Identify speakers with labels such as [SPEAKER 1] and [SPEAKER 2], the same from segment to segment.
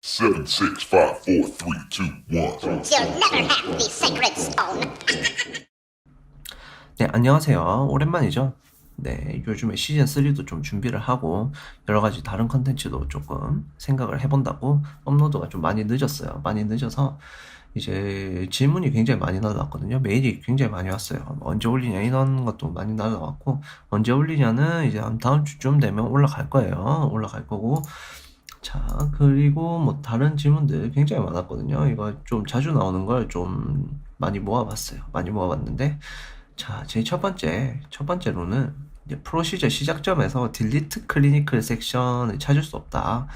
[SPEAKER 1] Seven, six, five, four, three, two, one.
[SPEAKER 2] You'll never have the sacred stone.
[SPEAKER 3] 네, 안녕하세요. 오랜만이죠? 네, 요즘에 시즌3도 좀 준비를 하고 여러가지 다른 컨텐츠도 조금 생각을 해본다고 업로드가 좀 많이 늦었어요. 많이 늦어서 이제 질문이 굉장히 많이 날라왔거든요. 메일이 굉장히 많이 왔어요. 언제 올리냐 이런 것도 많이 날라왔고, 언제 올리냐는 이제 한 다음 주쯤 되면 올라갈 거예요. 올라갈 거고, 자, 그리고 뭐 다른 질문들 굉장히 많았거든요. 이거 좀 자주 나오는 걸 좀 많이 모아봤어요. 많이 모아봤는데, 자, 제 첫 번째로는 이제 프로시저 시작점에서 딜리트 클리니컬 섹션을 찾을 수 없다.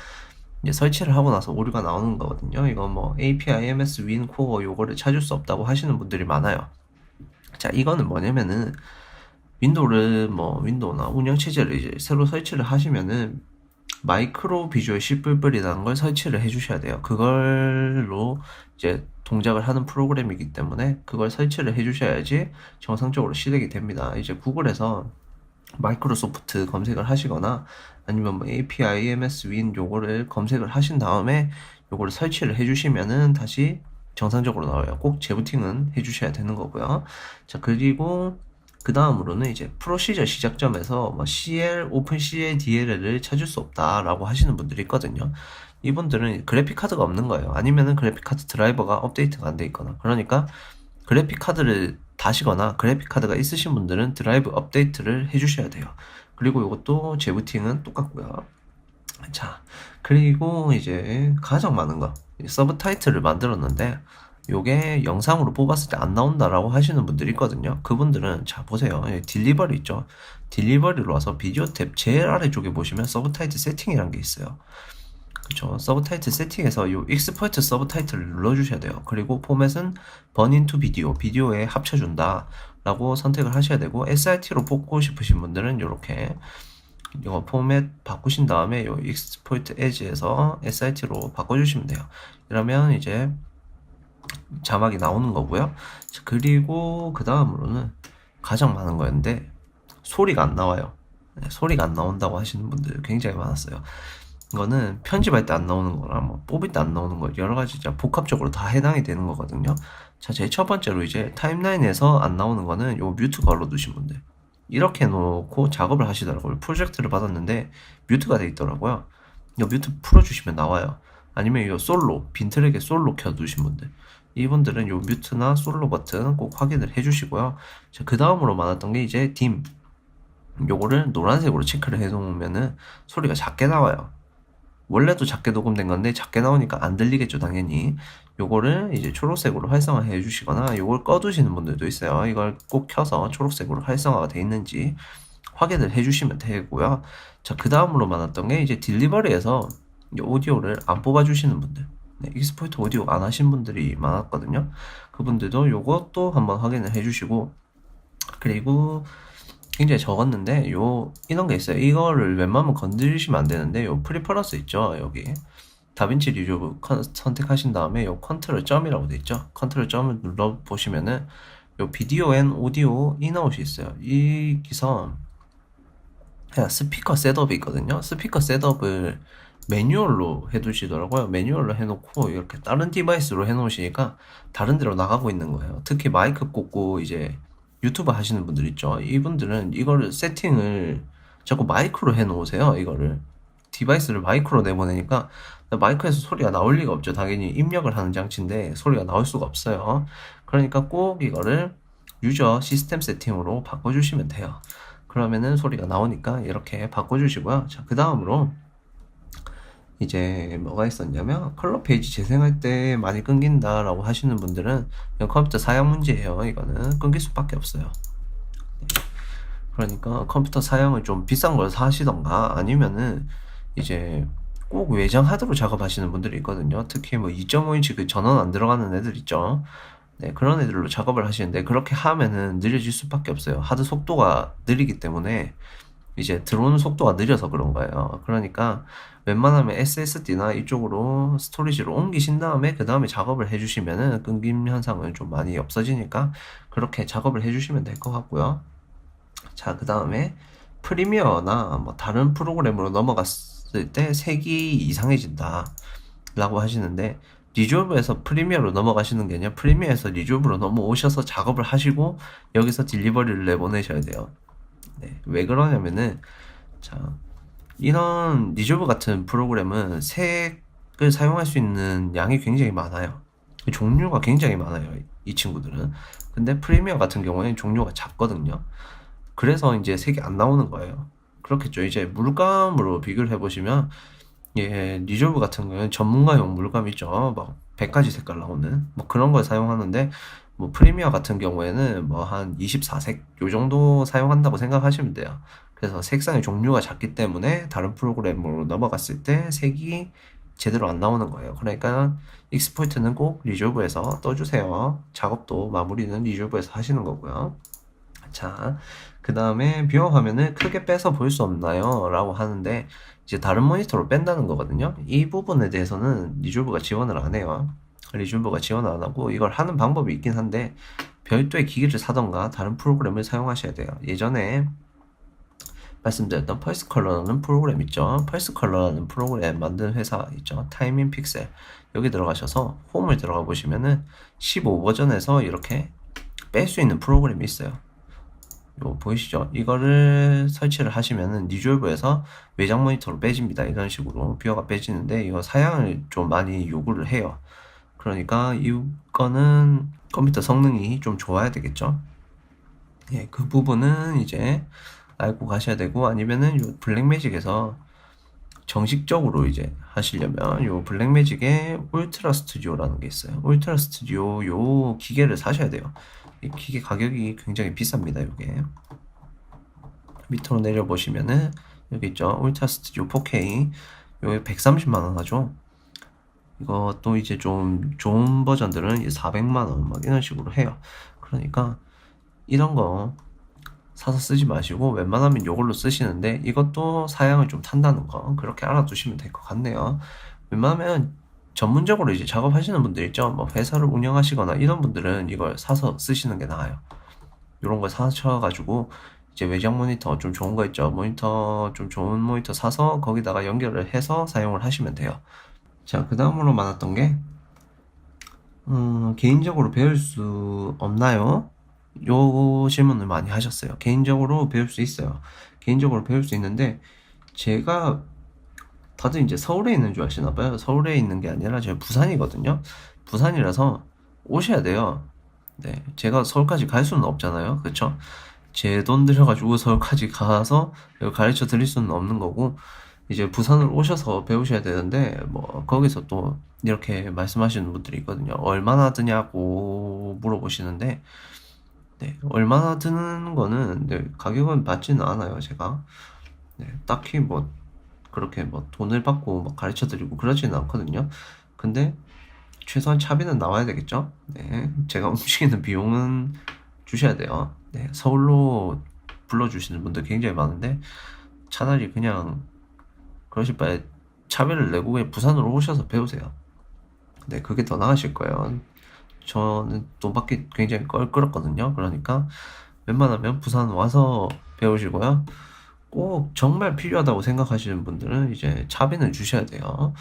[SPEAKER 3] 이제 설치를 하고 나서 오류가 나오는 거거든요. 이거 뭐 API, MS, Win, Core 요거를 찾을 수 없다고 하시는 분들이 많아요. 자, 이거는 뭐냐면은 윈도우나 운영체제를 이제 새로 설치를 하시면은 마이크로 비주얼 C++이라는 걸 설치를 해주셔야 돼요. 그걸로 이제 동작을 하는 프로그램이기 때문에 그걸 설치를 해주셔야지 정상적으로 실행이 됩니다. 이제 구글에서 마이크로소프트 검색을 하시거나 아니면 뭐 API, MS, Win 요거를 검색을 하신 다음에 요거를 설치를 해주시면은 다시 정상적으로 나와요. 꼭 재부팅은 해주셔야 되는 거고요. 자, 그리고 그 다음으로는 이제 프로시저 시작점에서 뭐 CL, 오픈CL DLL을 찾을 수 없다라고 하시는 분들이 있거든요. 이분들은 그래픽 카드가 없는 거예요. 아니면은 그래픽 카드 드라이버가 업데이트가 안 돼 있거나. 그러니까 그래픽 카드를 다시거나 그래픽 카드가 있으신 분들은 드라이브 업데이트를 해주셔야 돼요. 그리고 이것도 재부팅은 똑같고요. 자, 그리고 이제 가장 많은 거 서브 타이틀을 만들었는데 요게 영상으로 뽑았을 때 안 나온다라고 하시는 분들이 있거든요. 그분들은 자 보세요. 딜리버리 있죠. 딜리버리로 와서 비디오 탭 제일 아래쪽에 보시면 서브 타이틀 세팅이라는 게 있어요. 그쵸. 서브 타이틀 세팅에서 요 익스포트 서브 타이틀을 눌러주셔야 돼요. 그리고 포맷은 burn into 비디오, 비디오에 합쳐준다 라고 선택을 하셔야 되고, SRT로 뽑고 싶으신 분들은 요렇게 이거 포맷 바꾸신 다음에 요 익스포트 에즈에서 SRT로 바꿔주시면 돼요. 이러면 이제 자막이 나오는 거고요. 자, 그리고 그 다음으로는 가장 많은 거였는데 소리가 안 나와요. 네, 소리가 안 나온다고 하시는 분들 굉장히 많았어요. 이거는 편집할 때 안 나오는 거랑 뭐 뽑을 때 안 나오는 거 여러 가지 복합적으로 다 해당이 되는 거거든요. 자, 제일 첫 번째로 이제 타임라인에서 안 나오는 거는 요 뮤트 걸어두신 분들. 이렇게 해놓고 작업을 하시더라고요. 프로젝트를 받았는데 뮤트가 돼 있더라고요. 이거 뮤트 풀어주시면 나와요. 아니면 이거 솔로, 빈트랙에 솔로 켜두신 분들. 이분들은 요 뮤트나 솔로 버튼 꼭 확인을 해주시고요. 자, 그 다음으로 많았던 게 이제 딤. 요거를 노란색으로 체크를 해놓으면은 소리가 작게 나와요. 원래도 작게 녹음된 건데 작게 나오니까 안 들리겠죠, 당연히. 요거를 이제 초록색으로 활성화 해주시거나 요걸 꺼두시는 분들도 있어요. 이걸 꼭 켜서 초록색으로 활성화가 돼 있는지 확인을 해주시면 되고요. 자, 그 다음으로 많았던 게 이제 딜리버리에서 오디오를 안 뽑아주시는 분들. 네, 익스포트 오디오 안 하신 분들이 많았거든요. 그분들도 요것도 한번 확인을 해주시고, 그리고 굉장히 적었는데 이런 게 있어요. 이거를 웬만하면 건드리시면 안 되는데 요 프리퍼런스 있죠, 여기 다빈치 리조브 선택하신 다음에 요 컨트롤 점이라고 돼 있죠. 컨트롤 점을 눌러 보시면은 요 비디오 앤 오디오 인아웃이 있어요. 여기서 그냥 스피커 셋업이 있거든요. 스피커 셋업을 매뉴얼로 해두시더라고요. 매뉴얼로 해놓고 이렇게 다른 디바이스로 해놓으시니까 다른 데로 나가고 있는 거예요. 특히 마이크 꽂고 이제 유튜브 하시는 분들 있죠. 이분들은 이거를 세팅을 자꾸 마이크로 해놓으세요. 이거를 디바이스를 마이크로 내보내니까 마이크에서 소리가 나올 리가 없죠. 당연히 입력을 하는 장치인데 소리가 나올 수가 없어요. 그러니까 꼭 이거를 유저 시스템 세팅으로 바꿔주시면 돼요. 그러면은 소리가 나오니까 이렇게 바꿔주시고요. 자, 그 다음으로 이제 뭐가 있었냐면 컬러 페이지 재생할 때 많이 끊긴다라고 하시는 분들은 그냥 컴퓨터 사양 문제예요. 이거는 끊길 수밖에 없어요. 그러니까 컴퓨터 사양을 좀 비싼 걸 사시던가 아니면은 이제 꼭 외장 하드로 작업하시는 분들이 있거든요. 특히 뭐 2.5인치 그 전원 안 들어가는 애들 있죠. 네, 그런 애들로 작업을 하시는데 그렇게 하면은 느려질 수밖에 없어요. 하드 속도가 느리기 때문에 이제 들어오는 속도가 느려서 그런 거예요. 그러니까 웬만하면 SSD나 이쪽으로 스토리지로 옮기신 다음에 그 다음에 작업을 해주시면은 끊김 현상은 좀 많이 없어지니까 그렇게 작업을 해주시면 될 것 같고요. 자, 그 다음에 프리미어나 뭐 다른 프로그램으로 넘어갔을 때 색이 이상해진다. 라고 하시는데, 리졸브에서 프리미어로 넘어가시는 게 아니라 프리미어에서 리졸브로 넘어오셔서 작업을 하시고 여기서 딜리버리를 내보내셔야 돼요. 네, 왜 그러냐면은, 자, 이런 리졸브 같은 프로그램은 색을 사용할 수 있는 양이 굉장히 많아요. 종류가 굉장히 많아요, 이 친구들은. 근데 프리미어 같은 경우에는 종류가 작거든요. 그래서 이제 색이 안 나오는 거예요. 그렇겠죠. 이제 물감으로 비교를 해보시면, 예, 리졸브 같은 경우는 전문가용 물감 있죠. 막 100가지 색깔 나오는 뭐 그런 걸 사용하는데, 뭐 프리미어 같은 경우에는 뭐 한 24색 요 정도 사용한다고 생각하시면 돼요. 그래서 색상의 종류가 작기 때문에 다른 프로그램으로 넘어갔을 때 색이 제대로 안 나오는 거예요. 그러니까 익스포트는 꼭 리졸브에서 떠주세요. 작업도 마무리는 리졸브에서 하시는 거고요. 자, 그 다음에 뷰어 화면을 크게 빼서 볼 수 없나요? 라고 하는데, 이제 다른 모니터로 뺀다는 거거든요. 이 부분에 대해서는 리졸브가 지원을 안 해요. 리졸브가 지원을 안 하고, 이걸 하는 방법이 있긴 한데, 별도의 기기를 사던가 다른 프로그램을 사용하셔야 돼요. 예전에 말씀드렸던 펄스 컬러라는 프로그램 있죠. 펄스 컬러라는 프로그램 만든 회사 있죠. 타이밍 픽셀. 여기 들어가셔서 홈을 들어가 보시면은 15 버전에서 이렇게 뺄 수 있는 프로그램이 있어요. 요 보이시죠? 이거를 설치를 하시면은 리졸브에서 외장 모니터로 빼집니다. 이런 식으로 뷰어가 빼지는데, 이거 사양을 좀 많이 요구를 해요. 그러니까 이거는 컴퓨터 성능이 좀 좋아야 되겠죠. 예, 그 부분은 이제 알고 가셔야 되고, 아니면은 요 블랙매직에서 정식적으로 이제 하시려면 요 블랙매직에 울트라 스튜디오라는 게 있어요. 울트라 스튜디오 요 기계를 사셔야 돼요. 이 기계 가격이 굉장히 비쌉니다. 요게 밑으로 내려보시면은 여기 있죠. 울트라 스튜디오 4K 요게 130만원 하죠. 이것도 이제 좀 좋은 버전들은 400만원 막 이런 식으로 해요. 그러니까 이런 거 사서 쓰지 마시고 웬만하면 이걸로 쓰시는데, 이것도 사양을 좀 탄다는 거 그렇게 알아두시면 될 것 같네요. 웬만하면 전문적으로 이제 작업하시는 분들 있죠. 뭐 회사를 운영하시거나 이런 분들은 이걸 사서 쓰시는 게 나아요. 이런 걸 사셔가지고 이제 외장 모니터 좀 좋은 거 있죠. 모니터 좀 좋은 모니터 사서 거기다가 연결을 해서 사용을 하시면 돼요. 자, 그 다음으로 많았던 게 개인적으로 배울 수 없나요? 요 질문을 많이 하셨어요. 개인적으로 배울 수 있어요. 개인적으로 배울 수 있는데, 제가 다들 이제 서울에 있는 줄 아시나 봐요. 서울에 있는 게 아니라 제가 부산이거든요. 부산이라서 오셔야 돼요. 네, 제가 서울까지 갈 수는 없잖아요. 그쵸? 제 돈 들여가지고 서울까지 가서 가르쳐 드릴 수는 없는 거고, 이제 부산을 오셔서 배우셔야 되는데, 뭐 거기서 또 이렇게 말씀하시는 분들이 있거든요. 얼마나 드냐고 물어보시는데, 네, 얼마나 드는 거는, 네, 가격은 받지는 않아요, 제가. 네, 딱히 뭐 그렇게 뭐 돈을 받고 막 가르쳐 드리고 그러지는 않거든요. 근데 최소한 차비는 나와야 되겠죠? 네, 제가 움직이는 비용은 주셔야 돼요. 네, 서울로 불러주시는 분들 굉장히 많은데, 차라리 그냥 그러실 바에 차비를 내고 그냥 부산으로 오셔서 배우세요. 네, 그게 더 나으실 거예요. 저는 돈 받기 굉장히 껄끄럽거든요. 그러니까 웬만하면 부산 와서 배우시고요. 꼭 정말 필요하다고 생각하시는 분들은 이제 차비는 주셔야 돼요.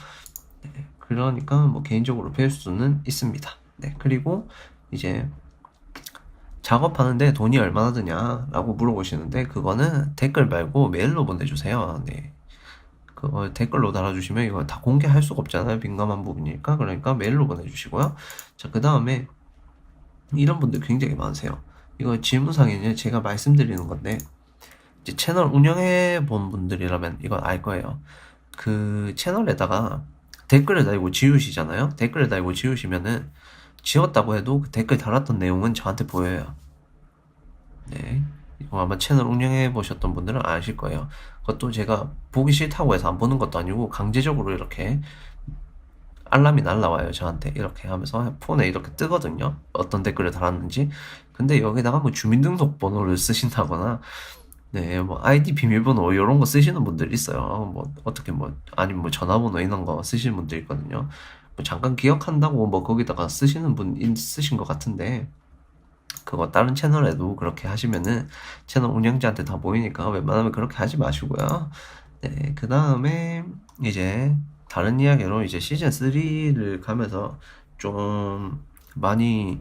[SPEAKER 3] 네, 그러니까 뭐 개인적으로 배울 수는 있습니다. 네, 그리고 이제 작업하는데 돈이 얼마나 드냐라고 물어보시는데, 그거는 댓글 말고 메일로 보내주세요. 네, 그거 댓글로 달아주시면 이거 다 공개할 수가 없잖아요. 민감한 부분이니까. 그러니까 메일로 보내주시고요. 자, 그 다음에 이런 분들 굉장히 많으세요. 이거 질문상에 제가 말씀드리는 건데, 이제 채널 운영해 본 분들이라면 이건 알 거예요. 그 채널에다가 댓글을 달고 지우시잖아요. 댓글을 달고 지우시면은 지웠다고 해도 그 댓글 달았던 내용은 저한테 보여요. 네, 이거 아마 채널 운영해 보셨던 분들은 아실 거예요. 그것도 제가 보기 싫다고 해서 안 보는 것도 아니고, 강제적으로 이렇게 알람이 날라와요. 저한테 이렇게 하면서 폰에 이렇게 뜨거든요. 어떤 댓글을 달았는지. 근데 여기다가 뭐 주민등록번호를 쓰신다거나, 네, 뭐 아이디 비밀번호 이런 거 쓰시는 분들 있어요. 뭐 어떻게 뭐 아니면 뭐 전화번호 이런 거 쓰시는 분들 있거든요. 뭐 잠깐 기억한다고 뭐 거기다가 쓰시는 분 있으신 것 같은데, 그거 다른 채널에도 그렇게 하시면은 채널 운영자한테 다 보이니까 웬만하면 그렇게 하지 마시고요. 네, 그 다음에 이제 다른 이야기로 이제 시즌 3를 가면서 좀 많이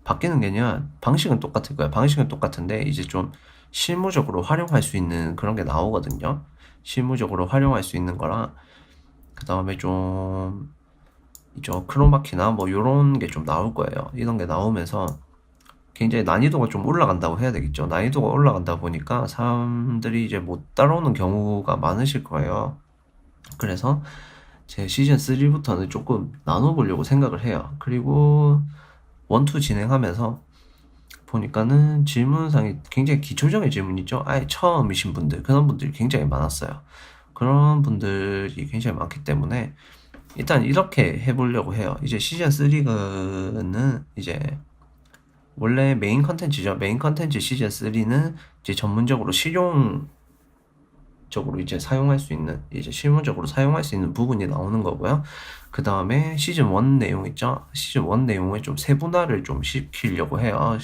[SPEAKER 3] 바뀌는 게 아니라 방식은 똑같을 거예요. 방식은 똑같은데 이제 좀 실무적으로 활용할 수 있는 그런 게 나오거든요. 실무적으로 활용할 수 있는 거랑 그 다음에 좀 이저 크로마키나 뭐 요런 게 좀 나올 거예요. 이런 게 나오면서 굉장히 난이도가 좀 올라간다고 해야 되겠죠. 난이도가 올라간다 보니까 사람들이 이제 못 따라오는 경우가 많으실 거예요. 그래서 제 시즌 3부터는 조금 나눠보려고 생각을 해요. 그리고 1, 2 진행하면서 보니까는 질문상이 굉장히 기초적인 질문 있죠. 아예 처음이신 분들, 그런 분들이 굉장히 많았어요. 그런 분들이 굉장히 많기 때문에 일단 이렇게 해보려고 해요. 이제 시즌 3는 이제 원래 메인 컨텐츠죠. 메인 컨텐츠 시즌 3는 이제 전문적으로 실용적으로 이제 사용할 수 있는, 이제 실무적으로 사용할 수 있는 부분이 나오는 거고요. 그 다음에 시즌 1 내용 있죠. 시즌 1 내용을 좀 세분화를 좀 시키려고 해요.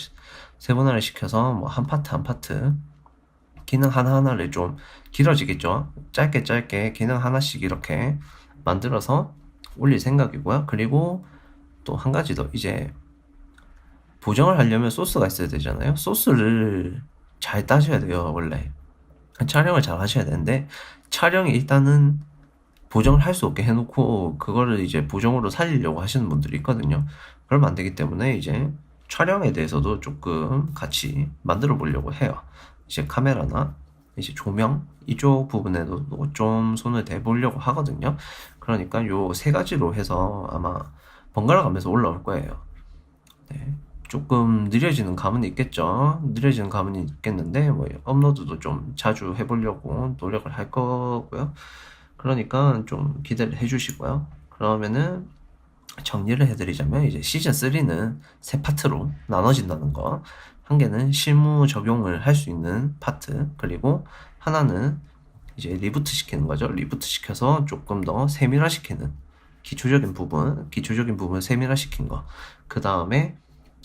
[SPEAKER 3] 세분화를 시켜서 뭐 한 파트 한 파트 기능 하나하나를 좀 길어지겠죠. 짧게 기능 하나씩 이렇게 만들어서 올릴 생각이고요. 그리고 또 한 가지 더 이제 보정을 하려면 소스가 있어야 되잖아요. 소스를 잘 따셔야 돼요, 원래. 촬영을 잘 하셔야 되는데, 촬영이 일단은 보정을 할 수 없게 해놓고, 그거를 이제 보정으로 살리려고 하시는 분들이 있거든요. 그러면 안 되기 때문에 이제 촬영에 대해서도 조금 같이 만들어 보려고 해요. 이제 카메라나, 이제 조명, 이쪽 부분에도 좀 손을 대보려고 하거든요. 그러니까 요 세 가지로 해서 아마 번갈아 가면서 올라올 거예요. 네. 조금 느려지는 감은 있겠죠. 느려지는 감은 있겠는데 뭐 업로드도 좀 자주 해보려고 노력을 할 거고요. 그러니까 좀 기대를 해주시고요. 그러면은 정리를 해드리자면 이제 시즌 3는 세 파트로 나눠진다는 거. 한 개는 실무 적용을 할 수 있는 파트, 그리고 하나는 이제 리부트 시키는 거죠. 리부트 시켜서 조금 더 세밀화시키는 기초적인 부분 세밀화시킨 거. 그 다음에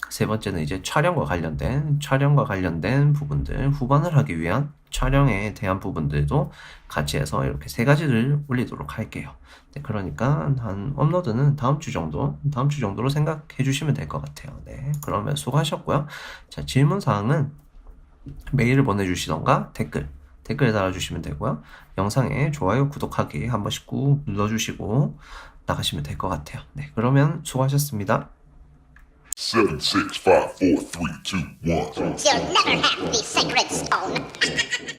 [SPEAKER 3] 세 번째는 이제 촬영과 관련된 부분들, 후반을 하기 위한 촬영에 대한 부분들도 같이 해서 이렇게 세 가지를 올리도록 할게요. 네, 그러니까 한 업로드는 다음 주 정도로 생각해 주시면 될 것 같아요. 네, 그러면 수고하셨고요. 자, 질문 사항은 메일을 보내주시던가 댓글 달아주시면 되고요. 영상에 좋아요, 구독하기 한 번씩 꾹 눌러주시고 나가시면 될 것 같아요. 네, 그러면 수고하셨습니다.
[SPEAKER 1] 7, 6, 5, 4, 3, 2, 1.
[SPEAKER 2] You'll never have the sacred stone.